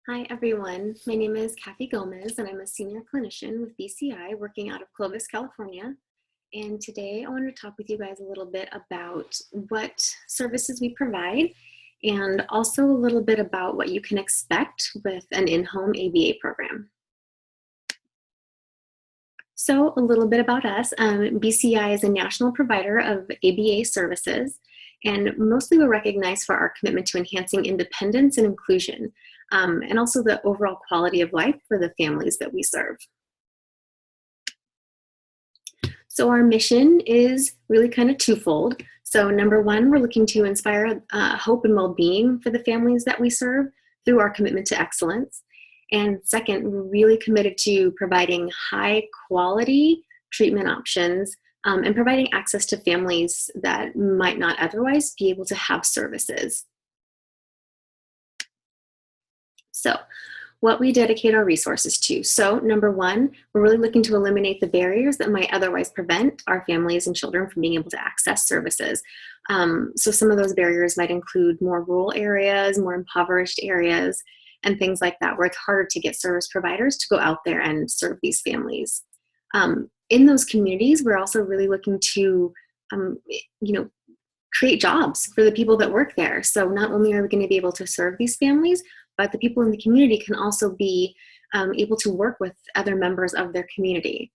Hi everyone, my name is Cathy Gomez and I'm a senior clinician with BCI working out of Clovis, California. And today I want to talk with you guys a little bit about what services we provide and also a little bit about what you can expect with an in-home ABA program. So a little bit about us. BCI is a national provider of ABA services, and mostly we're recognized for our commitment to enhancing independence and inclusion, and also the overall quality of life for the families that we serve. So our mission is really kind of twofold. So number one, we're looking to inspire hope and well-being for the families that we serve through our commitment to excellence. And second, we're really committed to providing high quality treatment options and providing access to families that might not otherwise be able to have services. So what we dedicate our resources to. So number one, we're really looking to eliminate the barriers that might otherwise prevent our families and children from being able to access services. So some of those barriers might include more rural areas, more impoverished areas, and things like that, where it's harder to get service providers to go out there and serve these families. In those communities, we're also really looking to, create jobs for the people that work there. So not only are we going to be able to serve these families, but the people in the community can also be able to work with other members of their community.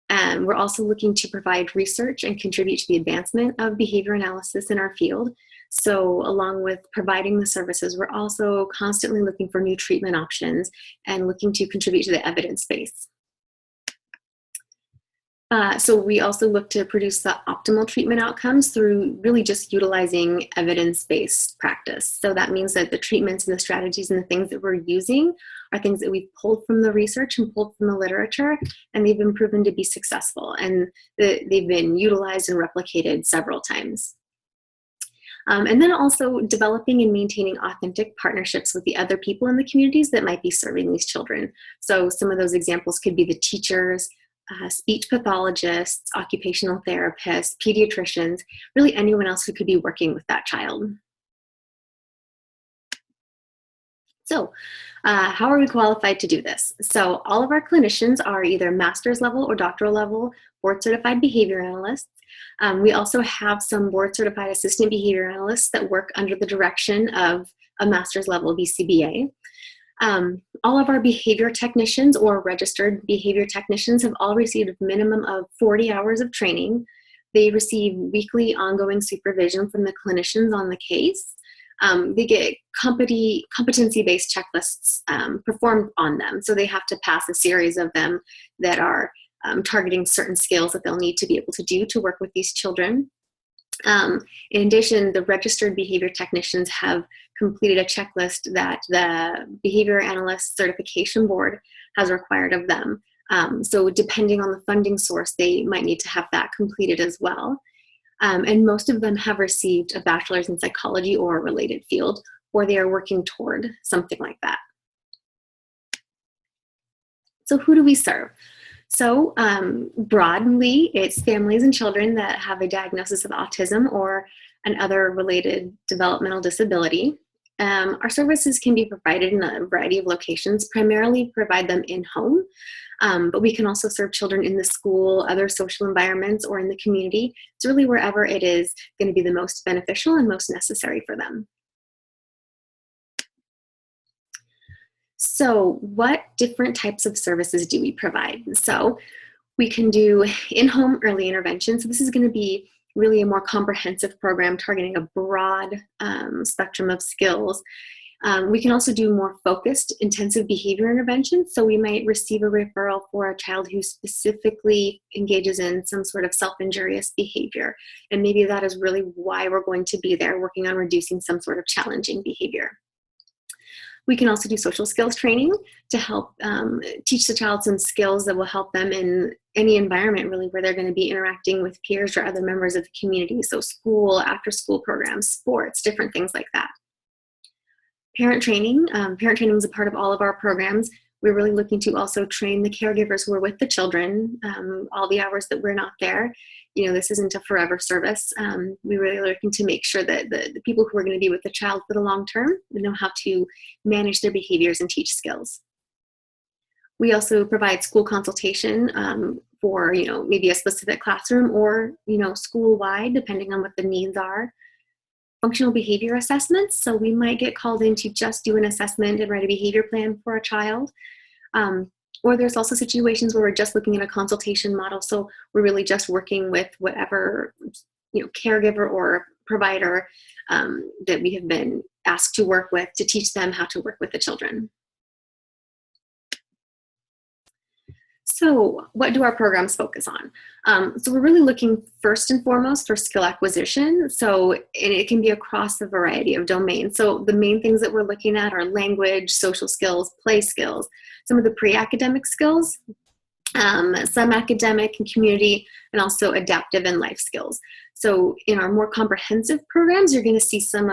And we're also looking to provide research and contribute to the advancement of behavior analysis in our field. So along with providing the services, we're also constantly looking for new treatment options and looking to contribute to the evidence base. So we also look to produce the optimal treatment outcomes through really just utilizing evidence-based practice. So that means that the treatments and the strategies and the things that we're using are things that we've pulled from the research and pulled from the literature, and they've been proven to be successful, and they've been utilized and replicated several times. And then also developing and maintaining authentic partnerships with the other people in the communities that might be serving these children. So some of those examples could be the teachers, speech pathologists, occupational therapists, pediatricians, really anyone else who could be working with that child. So how are we qualified to do this? So all of our clinicians are either master's level or doctoral level board certified behavior analysts. We also have some board certified assistant behavior analysts that work under the direction of a master's level BCBA. All of our behavior technicians or registered behavior technicians have all received a minimum of 40 hours of training. They receive weekly ongoing supervision from the clinicians on the case. They get competency-based checklists performed on them. So they have to pass a series of them that are targeting certain skills that they'll need to be able to do to work with these children. In addition, the registered behavior technicians have completed a checklist that the Behavior Analyst Certification Board has required of them. So depending on the funding source, they might need to have that completed as well. And most of them have received a bachelor's in psychology or a related field, or they are working toward something like that. So who do we serve? So broadly, it's families and children that have a diagnosis of autism or an other related developmental disability. Our services can be provided in a variety of locations, primarily provide them in-home, but we can also serve children in the school, other social environments, or in the community. It's really wherever it is going to be the most beneficial and most necessary for them. So what different types of services do we provide? So we can do in-home early intervention. So this is going to be really a more comprehensive program targeting a broad spectrum of skills. We can also do more focused intensive behavior intervention. So we might receive a referral for a child who specifically engages in some sort of self-injurious behavior. And maybe that is really why we're going to be there working on reducing some sort of challenging behavior. We can also do social skills training to help teach the child some skills that will help them in any environment really where they're going to be interacting with peers or other members of the community. So school, after school programs, sports, different things like that. Parent training. Parent training is a part of all of our programs. We're really looking to also train the caregivers who are with the children all the hours that we're not there. this isn't a forever service. We're really looking to make sure that the people who are going to be with the child for the long term know how to manage their behaviors and teach skills. We also provide school consultation for, maybe a specific classroom or, school-wide, depending on what the needs are. Functional behavior assessments. So we might get called in to just do an assessment and write a behavior plan for a child. Or there's also situations where we're just looking at a consultation model. So we're really just working with whatever, caregiver or provider that we have been asked to work with to teach them how to work with the children. So what do our programs focus on? So we're really looking first and foremost for skill acquisition. So and it can be across a variety of domains. So the main things that we're looking at are language, social skills, play skills, some of the pre-academic skills, some academic and community, and also adaptive and life skills. So in our more comprehensive programs, you're going to see some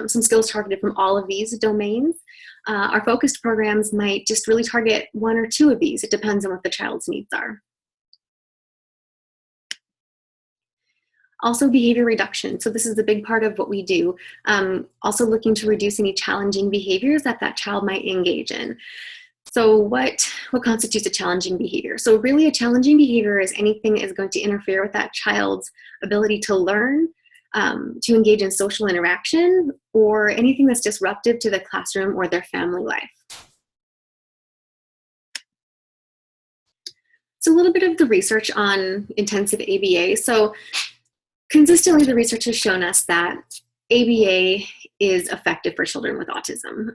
skills targeted from all of these domains. Our focused programs might just really target one or two of these. It depends on what the child's needs are. Also, behavior reduction. So this is a big part of what we do. Also looking to reduce any challenging behaviors that child might engage in. So what constitutes a challenging behavior? So really a challenging behavior is anything that is going to interfere with that child's ability to learn, to engage in social interaction, or anything that's disruptive to the classroom or their family life. So a little bit of the research on intensive ABA. So consistently the research has shown us that ABA is effective for children with autism.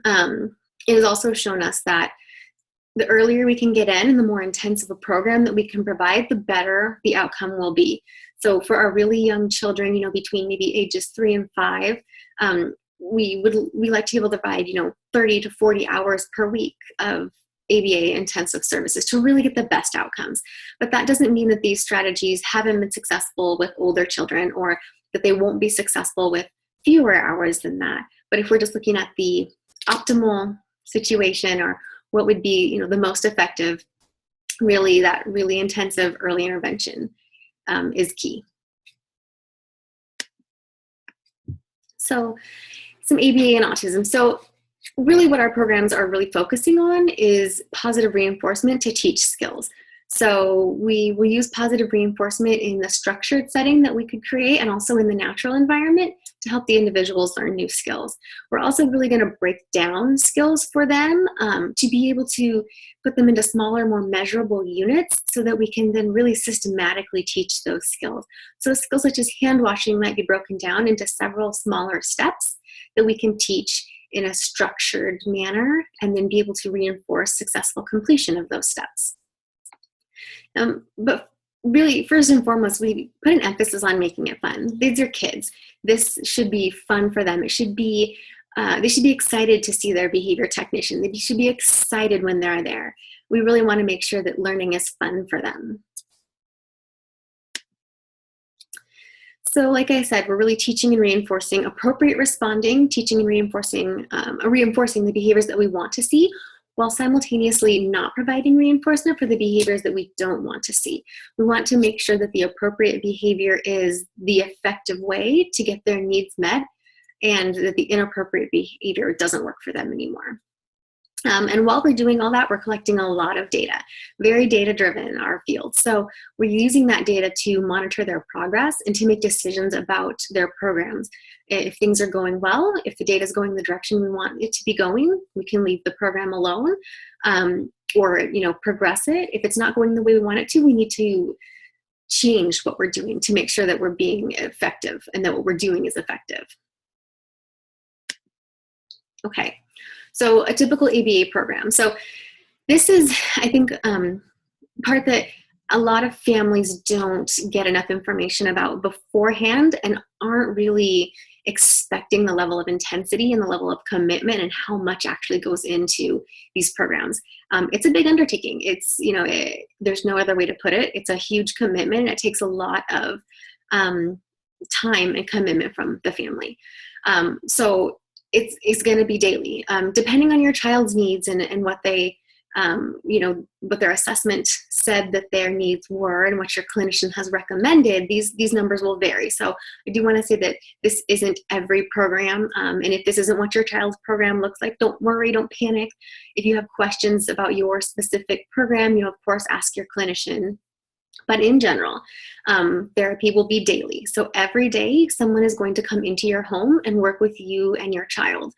It has also shown us that the earlier we can get in and the more intensive a program that we can provide, the better the outcome will be. So for our really young children, between maybe ages 3 and 5, we like to be able to provide, 30 to 40 hours per week of ABA intensive services to really get the best outcomes. But that doesn't mean that these strategies haven't been successful with older children or that they won't be successful with fewer hours than that. But if we're just looking at the optimal situation or what would be, the most effective, really that really intensive early intervention is key. So some ABA and autism. So really what our programs are really focusing on is positive reinforcement to teach skills. So we will use positive reinforcement in the structured setting that we could create and also in the natural environment to help the individuals learn new skills. We're also really going to break down skills for them to be able to put them into smaller, more measurable units so that we can then really systematically teach those skills. So skills such as hand washing might be broken down into several smaller steps that we can teach in a structured manner and then be able to reinforce successful completion of those steps. But really, first and foremost, we put an emphasis on making it fun. These are kids. This should be fun for them. It should be, they should be excited to see their behavior technician. They should be excited when they're there. We really want to make sure that learning is fun for them. So like I said, we're really teaching and reinforcing appropriate responding, teaching and reinforcing the behaviors that we want to see, while simultaneously not providing reinforcement for the behaviors that we don't want to see. We want to make sure that the appropriate behavior is the effective way to get their needs met and that the inappropriate behavior doesn't work for them anymore. And while we're doing all that, we're collecting a lot of data, very data-driven in our field. So we're using that data to monitor their progress and to make decisions about their programs. If things are going well, if the data is going the direction we want it to be going, we can leave the program alone or progress it. If it's not going the way we want it to, we need to change what we're doing to make sure that we're being effective and that what we're doing is effective. Okay. So a typical ABA program. So this is, I think, part that a lot of families don't get enough information about beforehand and aren't really expecting the level of intensity and the level of commitment and how much actually goes into these programs. It's a big undertaking. It's, there's no other way to put it. It's a huge commitment. It takes a lot of time and commitment from the family. So it's going to be daily, depending on your child's needs and what they what their assessment said that their needs were and what your clinician has recommended, these numbers will vary. So I do want to say that this isn't every program. And if this isn't what your child's program looks like, don't worry, don't panic. If you have questions about your specific program, of course, ask your clinician. But in general, therapy will be daily. So every day, someone is going to come into your home and work with you and your child.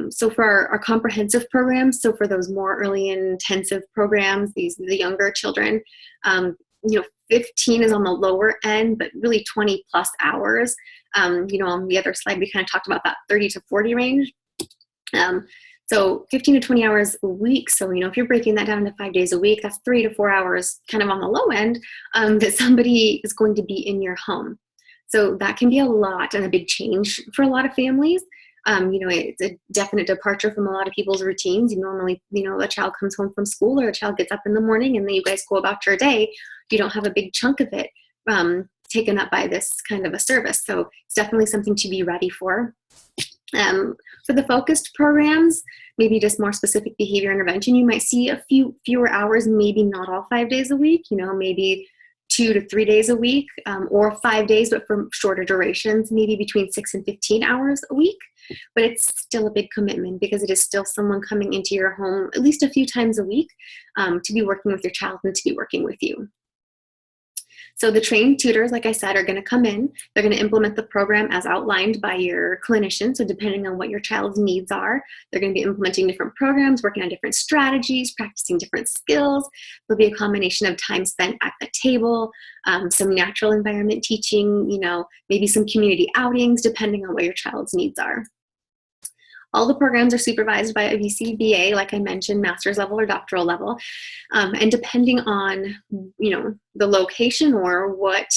So for our comprehensive programs, so for those more early intensive programs, the younger children, 15 is on the lower end, but really 20 plus hours. On the other slide, we kind of talked about that 30 to 40 range. So 15 to 20 hours a week. So, if you're breaking that down to 5 days a week, that's 3 to 4 hours kind of on the low end that somebody is going to be in your home. So that can be a lot and a big change for a lot of families. It's a definite departure from a lot of people's routines. Normally, a child comes home from school or a child gets up in the morning and then you guys go about your day. You don't have a big chunk of it taken up by this kind of a service. So it's definitely something to be ready for. For the focused programs, maybe just more specific behavior intervention, you might see a fewer hours, maybe not all 5 days a week, maybe 2 to 3 days a week, or 5 days, but for shorter durations, maybe between 6 and 15 hours a week. But it's still a big commitment because it is still someone coming into your home at least a few times a week to be working with your child and to be working with you. So the trained tutors, like I said, are going to come in. They're going to implement the program as outlined by your clinician. So depending on what your child's needs are, they're going to be implementing different programs, working on different strategies, practicing different skills. There'll be a combination of time spent at the table, some natural environment teaching, maybe some community outings, depending on what your child's needs are. All the programs are supervised by a BCBA, like I mentioned, master's level or doctoral level. And depending on, the location or what,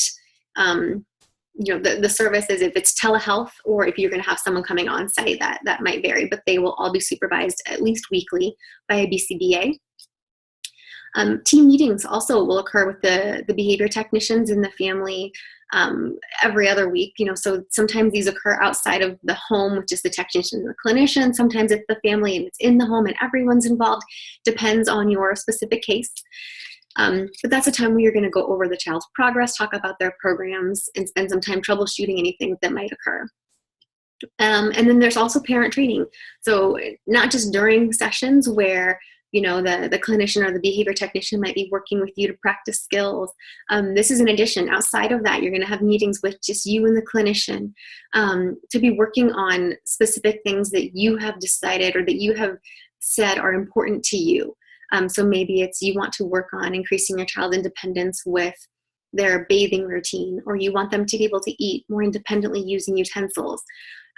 the service is, if it's telehealth or if you're going to have someone coming on site, that might vary, but they will all be supervised at least weekly by a BCBA. Team meetings also will occur with the behavior technicians in the family every other week. So sometimes these occur outside of the home, which is the technician and the clinician. Sometimes it's the family and it's in the home and everyone's involved. Depends on your specific case. But that's a time where you're going to go over the child's progress, talk about their programs, and spend some time troubleshooting anything that might occur. And then there's also parent training. So not just during sessions where the clinician or the behavior technician might be working with you to practice skills. This is in addition. Outside of that, you're going to have meetings with just you and the clinician to be working on specific things that you have decided or that you have said are important to you. So maybe it's you want to work on increasing your child's independence with their bathing routine, or you want them to be able to eat more independently using utensils.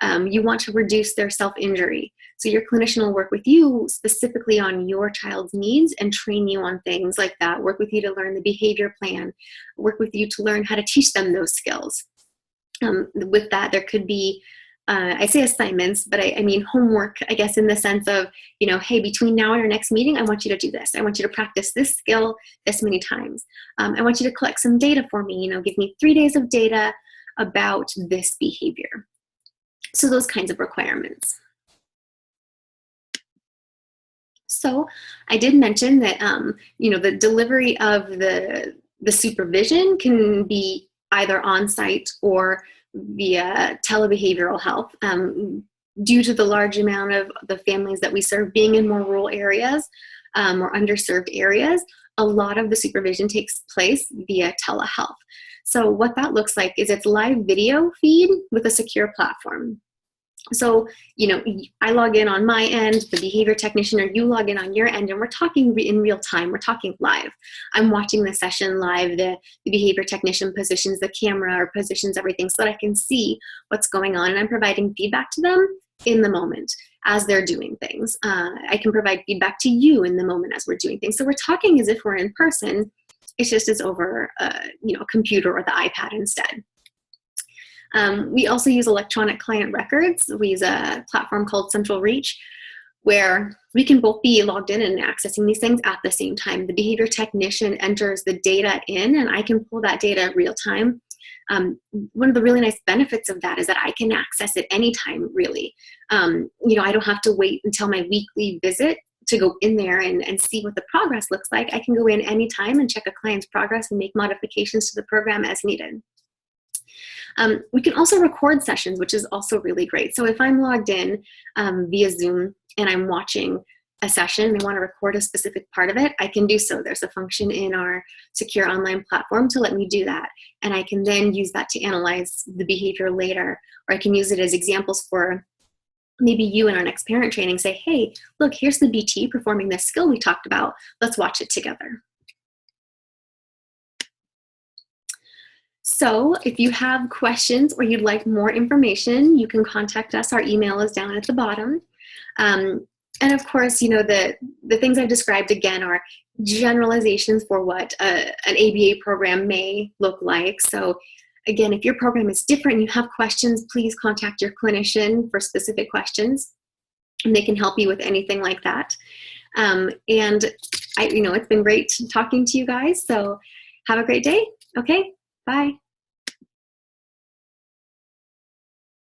You want to reduce their self-injury. So your clinician will work with you specifically on your child's needs and train you on things like that, work with you to learn the behavior plan, work with you to learn how to teach them those skills. With that, there could be, I say assignments, but I mean homework, I guess, in the sense of, hey, between now and our next meeting, I want you to do this. I want you to practice this skill this many times. I want you to collect some data for me, give me 3 days of data about this behavior. So those kinds of requirements. So I did mention that, the delivery of the supervision can be either on-site or via telebehavioral health. Due to the large amount of the families that we serve being in more rural areas or underserved areas, a lot of the supervision takes place via telehealth. So what that looks like is it's live video feed with a secure platform. So, I log in on my end, the behavior technician, or you log in on your end, and we're talking in real time. We're talking live. I'm watching the session live. The behavior technician positions the camera or positions everything so that I can see what's going on, and I'm providing feedback to them in the moment as they're doing things. I can provide feedback to you in the moment as we're doing things. So we're talking as if we're in person. It's just as over a computer or the iPad instead. We also use electronic client records. We use a platform called Central Reach, where we can both be logged in and accessing these things at the same time. The behavior technician enters the data in, and I can pull that data real time. One of the really nice benefits of that is that I can access it anytime, really. I don't have to wait until my weekly visit to go in there and see what the progress looks like, I can go in anytime and check a client's progress and make modifications to the program as needed. We can also record sessions, which is also really great. So if I'm logged in via Zoom and I'm watching a session and I want to record a specific part of it, I can do so. There's a function in our secure online platform to let me do that. And I can then use that to analyze the behavior later, or I can use it as examples for maybe you in our next parent training. Say, hey, look, here's the BT performing this skill we talked about. Let's watch it together. So if you have questions or you'd like more information, you can contact us. Our email is down at the bottom. And of course, you know, the things I've described again are generalizations for what an ABA program may look like. So again, if your program is different and you have questions, please contact your clinician for specific questions, and they can help you with anything like that. And you know, it's been great talking to you guys. So have a great day. Okay, bye.